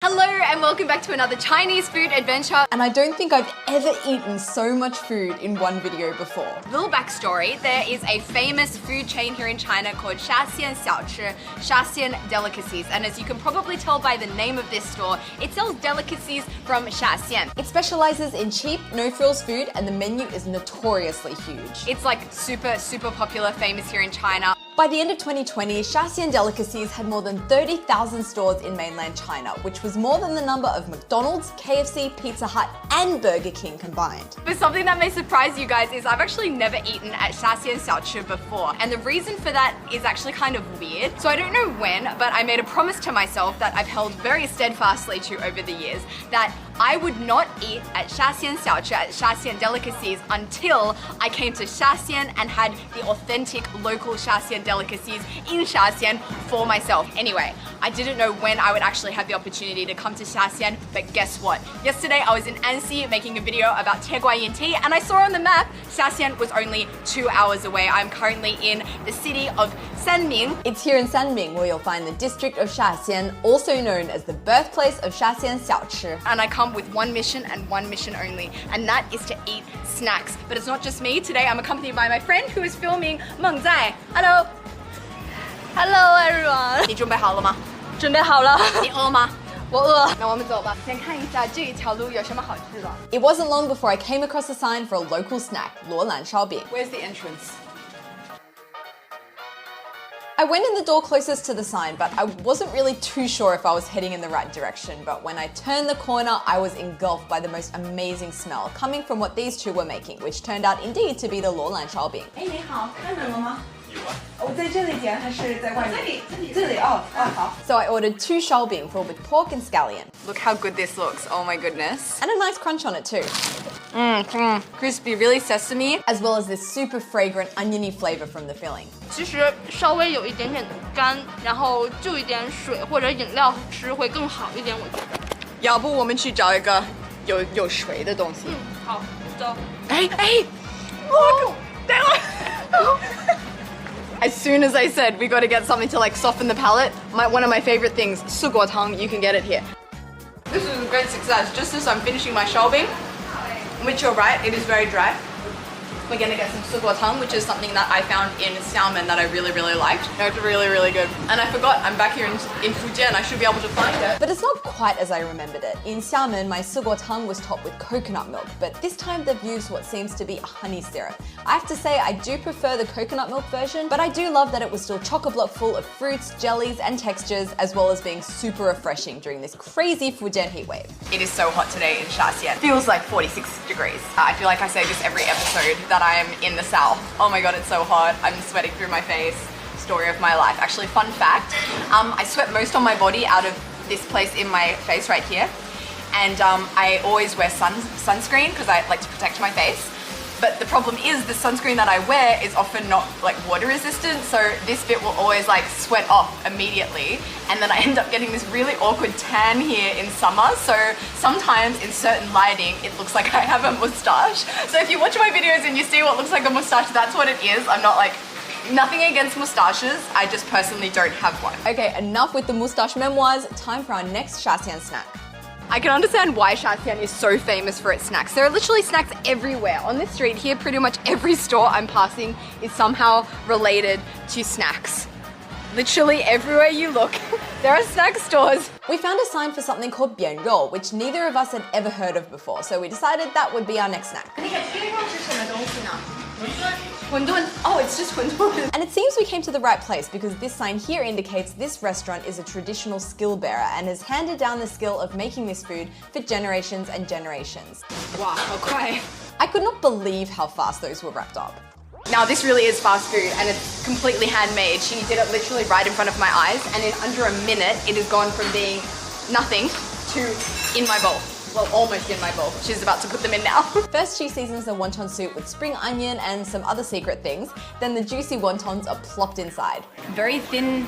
Hello and welcome back to another Chinese food adventure. And I don't think I've ever eaten so much food in one video before. Little backstory, there is a famous food chain here in China called Shaxian Xiaochi, Shaxian Delicacies. And as you can probably tell by the name of this store, it sells delicacies from Shaxian. It specializes in cheap, no-frills food and the menu is notoriously huge. It's like super popular, famous here in China. By the end of 2020, Shaxian Delicacies had more than 30,000 stores in mainland China, which was more than the number of McDonald's, KFC, Pizza Hut, and Burger King combined. But something that may surprise you guys is I've actually never eaten at Shaxian Xiaochi before. And the reason for that is actually kind of weird. So I don't know when, but I made a promise to myself that I've held very steadfastly to over the years that I would not eat at Shaxian Xiaochi, at Shaxian Delicacies, until I came to Shaxian and had the authentic local Shaxian delicacies in Shaxian for myself. Anyway, I didn't know when I would actually have the opportunity to come to Shaxian, but guess what? Yesterday I was in Annecy making a video about Tieguayin tea and I saw on the map Shaxian was only 2 hours away. I'm currently in the city of Sanming. It's here in Sanming where you'll find the district of Shaxian, also known as the birthplace of Shaxian Xiaochi. And I come with one mission and one mission only, and that is to eat snacks. But it's not just me. Today I'm accompanied by my friend who is filming Meng Zai. Hello. Hello everyone. 你准备好了吗？准备好了。你饿吗？我饿。那我们走吧。先看一下这一条路有什么好吃的。It wasn't long before I came across a sign for a local snack, 罗兰烧饼. Where's the entrance? I went in the door closest to the sign, but I wasn't really too sure if I was heading in the right direction. But when I turned the corner, I was engulfed by the most amazing smell coming from what these two were making, which turned out indeed to be the 罗兰烧饼. 哎，你好，开门了吗？有啊。我在这里点还是在外面？这里哦，好。 So I ordered 2 shaobing filled with pork and scallion. Look how good this looks. Oh my goodness. And a nice crunch on it too. Crispy, really sesame. As well as this super fragrant oniony flavor from the filling. 其实稍微有一点点干，然后就一点水或者饮料吃会更好一点，我觉得。要不我们去找一个有水的东西。好，走。哎，哦，等会。As soon as I said we got to get something to like soften the palate, one of my favorite things, 四果汤, you can get it here. This is a great success. Just as I'm finishing my shaobing, which you're right, it is very dry. We're gonna get some 四果汤, which is something that I found in Xiamen that I really liked. It's really good. And I forgot, I'm back here in Fujian, I should be able to find it. But it's not quite as I remembered it. In Xiamen, my 四果汤 was topped with coconut milk, but this time they've used what seems to be a honey syrup. I have to say, I do prefer the coconut milk version, but I do love that it was still chock-a-block full of fruits, jellies, and textures, as well as being super refreshing during this crazy Fujian heatwave. It is so hot today in Shaxian. Feels like 46 degrees. I feel like I say this every episode that I am in the south. Oh my god, it's so hot. I'm sweating through my face. Story of my life. Actually, fun fact, I sweat most of my body out of this place in my face right here. And I always wear sunscreen because I like to protect my face. But the problem is the sunscreen that I wear is often not like water resistant, so this bit will always like sweat off immediately, and then I end up getting this really awkward tan here in summer. So sometimes in certain lighting it looks like I have a moustache. So if you watch my videos and you see what looks like a moustache, that's what it is. I'm not like, nothing against moustaches, I just personally don't have one. Okay, enough with the moustache memoirs, time for our next Shaxian snack. I can understand why Shaxian is so famous for its snacks. There are literally snacks everywhere. On this street here, pretty much every store I'm passing is somehow related to snacks. Literally everywhere you look, there are snack stores. We found a sign for something called 扁肉, which neither of us had ever heard of before, so we decided that would be our next snack. 那个边肉是什么东西呢？馄饨. Oh, it's just 馄饨. And it seems we came to the right place because this sign here indicates this restaurant is a traditional skill bearer and has handed down the skill of making this food for generations and generations. Wow, how quiet. I could not believe how fast those were wrapped up. Now this really is fast food and it's completely handmade. She did it literally right in front of my eyes, and in under a minute it has gone from being nothing to in my bowl. Well, almost in my bowl. She's about to put them in now. First, she seasons the wonton soup with spring onion and some other secret things. Then the juicy wontons are plopped inside. Very thin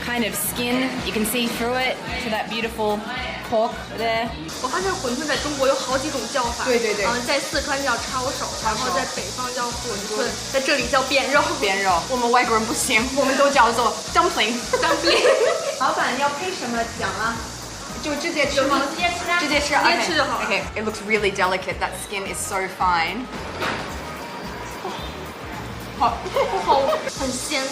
kind of skin. You can see through it to that beautiful pork there. 我发现馄饨在中国有好几种叫法。对对对。在四川叫抄手，然后在北方叫馄饨，在这里叫扁肉。扁肉，我们外国人不行，我们都叫做 dumpling。dumpling。老板要配什么讲啊？就直接吃吗？直接吃，直接吃就好了。 Okay, it looks really delicate. That skin is so fine. 好，很鲜。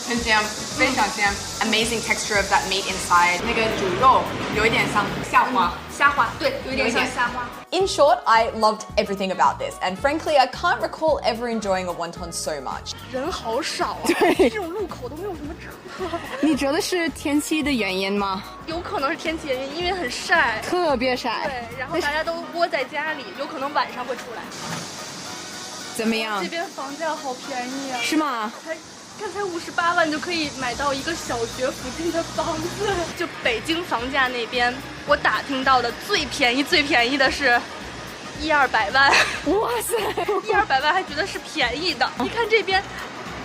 很鲜，非常鲜。Amazing texture of that meat inside. 那个猪肉有一点像虾滑。虾滑，对，有一点像虾滑。In short, I loved everything about this, and frankly, I can't recall ever enjoying a wonton so much. 人好少啊，这种路口都没有什么车。你觉得是天气的原因吗？有可能是天气原因，因为很晒。特别晒。对，然后大家都窝在家里，有可能晚上会出来。怎么样？这边房价好便宜啊！是吗？才58万就可以买到一个小学附近的房子。就北京房价那边，我打听到的最便宜的是100-200万。哇塞，100-200万还觉得是便宜的。一看这边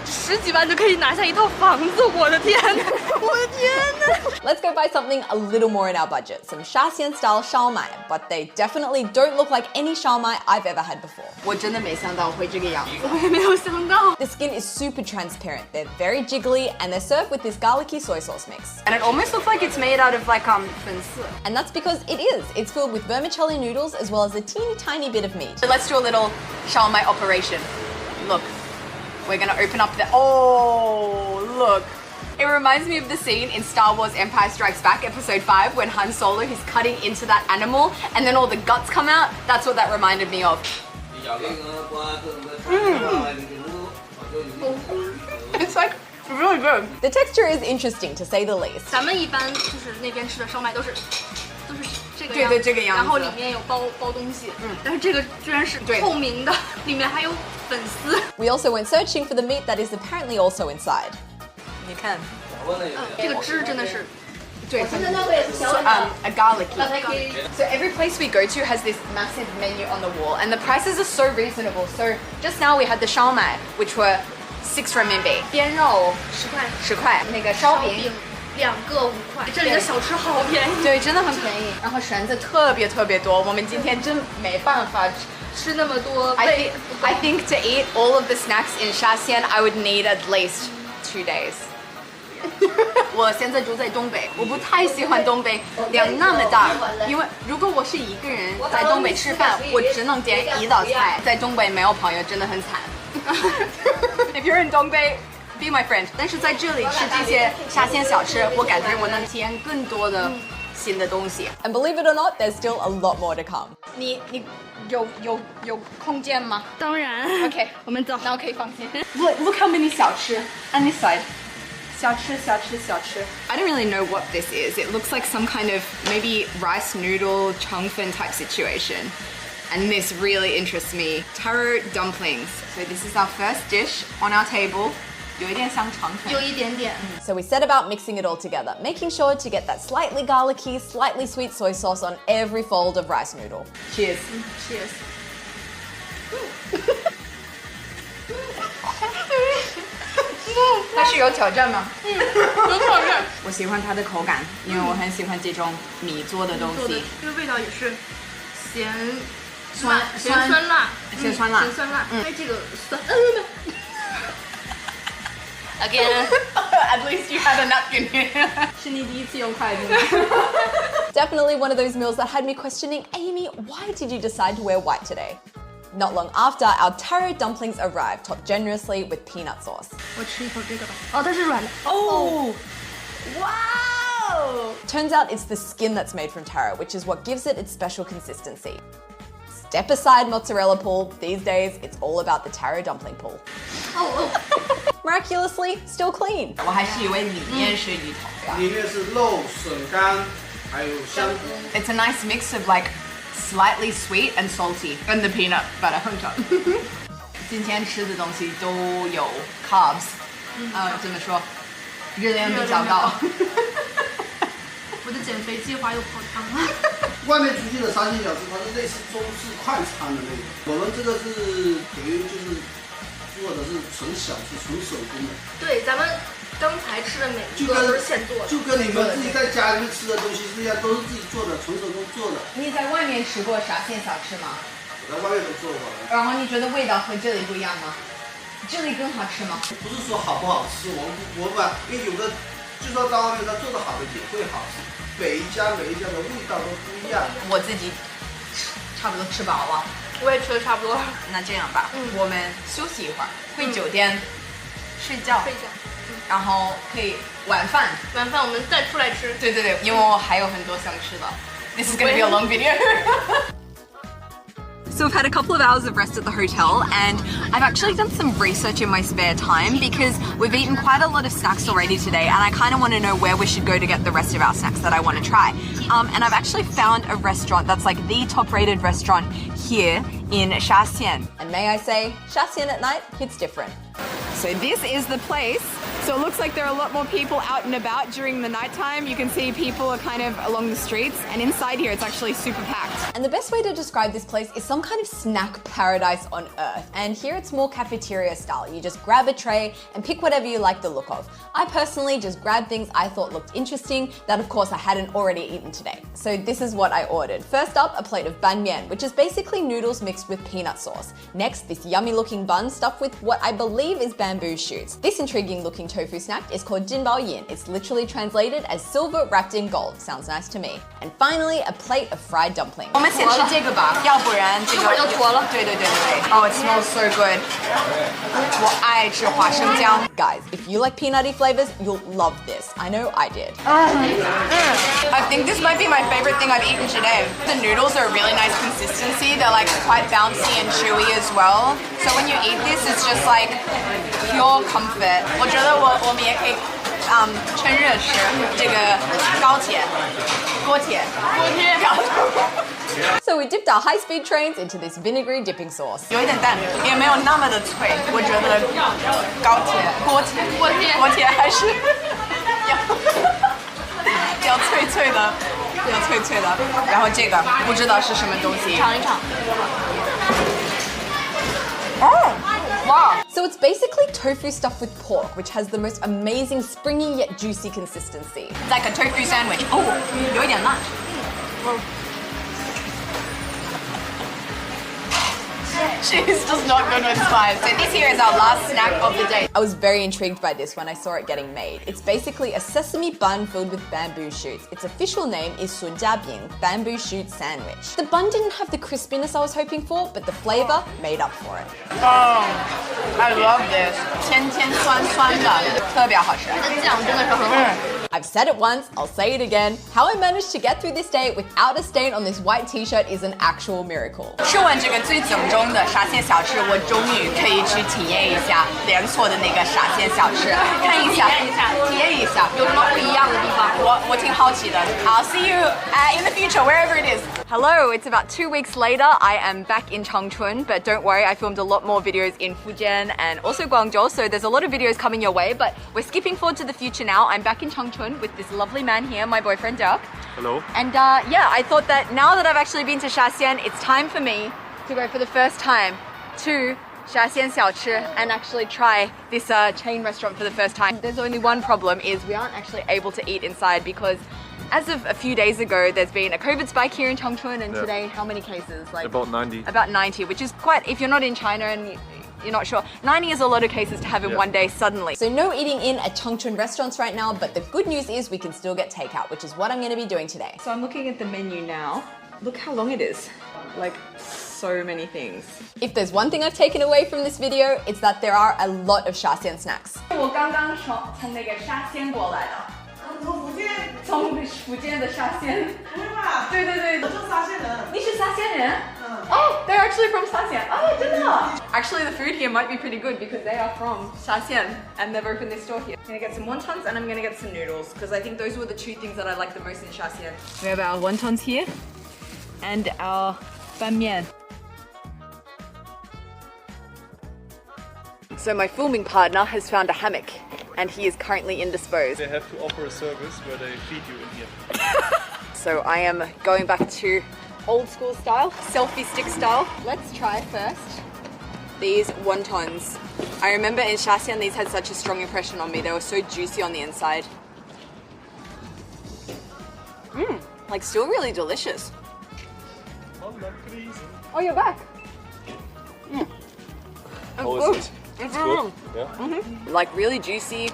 10几万就可以拿下一套房子，我的天哪！我的天哪！ Let's go buy something a little more in our budget, some Shaxian style xiaomai, but they definitely don't look like any xiaomai I've ever had before. 我真的没想到会这个样子。我也没有想到。 The skin is super transparent, they're very jiggly, and they're served with this garlicky soy sauce mix. And it almost looks like it's made out of like 粉丝。 And that's because it is. It's filled with vermicelli noodles as well as a teeny tiny bit of meat. So let's do a little xiaomai operation. Look, we're gonna open up the. Oh, look. It reminds me of the scene in Star Wars Empire Strikes Back, Episode 5, when Han Solo is cutting into that animal and then all the guts come out. That's what that reminded me of. It's like really good. The texture is interesting to say the least. 咱们一般就是那边吃的烧麦都是这个样子，对这个样子，然后里面有包东西，但是这个居然是透明的，里面还有粉丝。 We also went searching for the meat that is apparently also inside. 你看，这个汁真的是。 对，a garlicky. So every place we go to has this massive menu on the wall, and the prices are so reasonable. So just now we had the xiaomai, which were 6 renminbi. 边肉10块，那个烧饼2个5块。这里的小吃好便宜，对，真的很便宜。然后绳子特别多，我们今天真没办法吃那么多。I think to eat all of the snacks in Shaxian, I would need at least 2 days. 我现在住在东北，我不太喜欢东北量那么大，因为如果我是一个人在东北吃饭，我只能点1道菜，在东北没有朋友真的很惨。If you're in 东北 be my friend. 但是在这里吃这些沙县小吃，我感觉我能体验更多的新的东西。And believe it or not, there's still a lot more to come. 你有空间吗？当然。Okay, 我们走。那我可以放心。Look how many 小吃 on this side. 小吃。I don't really know what this is. It looks like some kind of maybe rice noodle chongfen type situation. And this really interests me. Taro dumplings. So this is our first dish on our table. 有一点像肠粉。有一点点。 So we set about mixing it all together, making sure to get that slightly garlicky, slightly sweet soy sauce on every fold of rice noodle. Cheers. Cheers. 它是有挑战吗？有挑战。我喜欢它的口感，因为我很喜欢这种米做的东西。这个味道也是咸酸辣。咸酸辣。哎，这个酸。Again. At least you had a napkin here. 是你第一次用筷子吗？ Definitely one of those meals that had me questioning, Amy, why did you decide to wear white today? Not long after, our taro dumplings arrived, topped generously with peanut sauce. 我吃一口这个吧。哦，它是软的。Oh! Wow! Turns out it's the skin that's made from taro, which is what gives it its special consistency. Step aside mozzarella pool. These days, it's all about the taro dumpling pool. Miraculously, still clean. 我还是以为里面是鱼头。里面是肉、笋干，还有香菇。 It's a nice mix of like slightly sweet and salty, and the peanut butter on top. 今天吃的东西都有 carbs，怎么说？热量比较高。我的减肥计划又泡汤了。外面出去的沙县小吃，它是类似中式快餐的那种。我们这个是等于就是做的是纯小吃、纯手工的。对，咱们刚才吃的每一个都是现做的。就跟你们自己在家里面吃的东西是一样，都是自己做的，纯手工做的。你在外面吃过沙县小吃吗？我在外面都做过了。然后你觉得味道和这里不一样吗？这里更好吃吗？不是说好不好吃，我们把，因为有的就算到外面他做的好的也会好吃。每一家的味道都不一样。我自己差不多吃饱了，我也吃的差不多。那这样吧，我们休息一会儿，回酒店睡觉，然后可以晚饭我们再出来吃。对，因为我还有很多想吃的。This is gonna be a long video. So we've had a couple of hours of rest at the hotel, and I've actually done some research in my spare time because we've eaten quite a lot of snacks already today, and I kind of want to know where we should go to get the rest of our snacks that I want to try. And I've actually found a restaurant that's like the top-rated restaurant here in Shaxian. And may I say, Shaxian at night hits different. So this is the place. So it looks like there are a lot more people out and about during the nighttime. You can see people are kind of along the streets, and inside here it's actually super packed. And the best way to describe this place is some kind of snack paradise on earth. And here it's more cafeteria style. You just grab a tray and pick whatever you like the look of. I personally just grabbed things I thought looked interesting that of course I hadn't already eaten today. So this is what I ordered. First up, a plate of ban mian, which is basically noodles mixed with peanut sauce. Next, this yummy looking bun stuffed with what I believe is bamboo shoots. This intriguing looking tofu snack is called jinbao yin. It's literally translated as silver wrapped in gold. Sounds nice to me. And finally, a plate of fried dumplings. 我们先吃这个吧，要不然这个一会儿就坨了。对。Oh, it smells so good. 我爱吃花生酱。 Guys, if you like peanutty flavors, you'll love this. I know I did. I think this might be my favorite thing I've eaten today. The noodles are a really nice consistency. They're like quite bouncy and chewy as well. So when you eat this, it's just like pure comfort. 我觉得我们也可以趁热吃这个锅贴。 So we dipped our high-speed trains into this vinegary dipping sauce. 有一点淡，也没有那么的脆。我觉得锅贴还是要脆的。然后这个不知道是什么东西，尝一尝。哦，哇！ So it's basically tofu stuffed with pork, which has the most amazing springy yet juicy consistency. It's like a tofu sandwich. 哦，有一点辣。Cheese does not go with spice. So this here is our last snack of the day. I was very intrigued by this when I saw it getting made. It's basically a sesame bun filled with bamboo shoots. Its official name is sunjiabing, bamboo shoot sandwich. The bun didn't have the crispiness I was hoping for, but the flavor made up for it. Oh, I love this. 甜酸的，特别好吃。这酱真的是很好。 I've said it once, I'll say it again. How I managed to get through this day without a stain on this white t-shirt is an actual miracle. 吃完这个最正宗的沙县小吃，我终于可以去体验一下连锁的那个沙县小吃，看一下，体验一下有什么不一样的地方。我挺好奇的。I'll see you in the future, wherever it is. Hello, it's about 2 weeks later. I am back in Changchun, but don't worry, I filmed a lot more videos in Fujian and also Guangzhou, so there's a lot of videos coming your way, but we're skipping forward to the future now. I'm back in Changchun with this lovely man here, my boyfriend Dirk. Hello. And yeah, I thought that now that I've actually been to Shaxian, it's time for me to go for the first time to Shaxian Xiaochi and actually try this chain restaurant for the first time. There's only one problem, is we aren't actually able to eat inside because as of a few days ago, there's been a COVID spike here in Changchun, and today, how many cases? Like about 90. About 90, which is quite, if you're not in China and you're not sure, 90 is a lot of cases to have in one day suddenly. So no eating in at Changchun restaurants right now, but the good news is we can still get takeout, which is what I'm going to be doing today. So I'm looking at the menu now. Look how long it is. Like, so many things. If there's one thing I've taken away from this video, it's that there are a lot of Shaxian snacks. 我刚刚从那个沙县过来的。从福建的沙县。不是吧？对。我是沙县人。你是沙县人？Oh, they're actually from Shaxian. Oh, 真的。Actually, the food here might be pretty good because they are from Shaxian and they've opened this store here. I'm gonna get some wontons and I'm gonna get some noodles because I think those were the two things that I like the most in Shaxian. We have our wontons here and our ban mian. So my filming partner has found a hammock and he is currently indisposed. They have to offer a service where they feed you in here. So I am going back to old school style, selfie stick style. Let's try first these wontons. I remember in Shaxian these had such a strong impression on me. They were so juicy on the inside. Like still really delicious. Oh, you're back. How is it? It's good. Yeah. Like really juicy,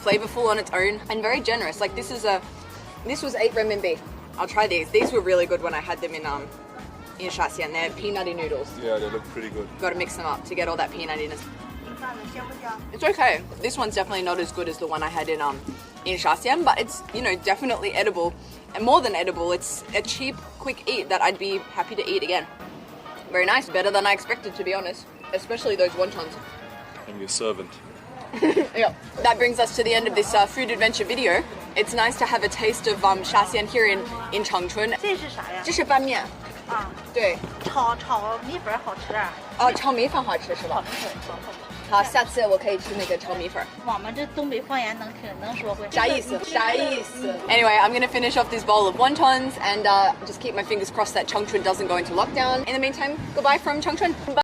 flavorful on its own, and very generous. Like this is a This was 8 renminbi. I'll try these. These were really good when I had them in Shaxian. They're peanutty noodles. Yeah, they look pretty good. Got to mix them up to get all that peanuttiness. It's okay. This one's definitely not as good as the one I had in Shaxian, but it's, you know, definitely edible. And more than edible, it's a cheap, quick eat that I'd be happy to eat again. Very nice. Better than I expected, to be honest. Especially those wontons. I'm your servant. Yeah. That brings us to the end of this food adventure video. It's nice to have a taste of Shaxian here in Changchun. 这是啥呀？这是拌面。啊，对。炒米粉好吃啊。哦，炒米粉好吃是吧？炒米粉，炒米粉。好，下次我可以吃那个炒米粉。我们这东北方言能说会。啥意思？啥意思？ Anyway, I'm gonna finish off this bowl of wontons and just keep my fingers crossed that Changchun doesn't go into lockdown. In the meantime, goodbye from Changchun. Bye.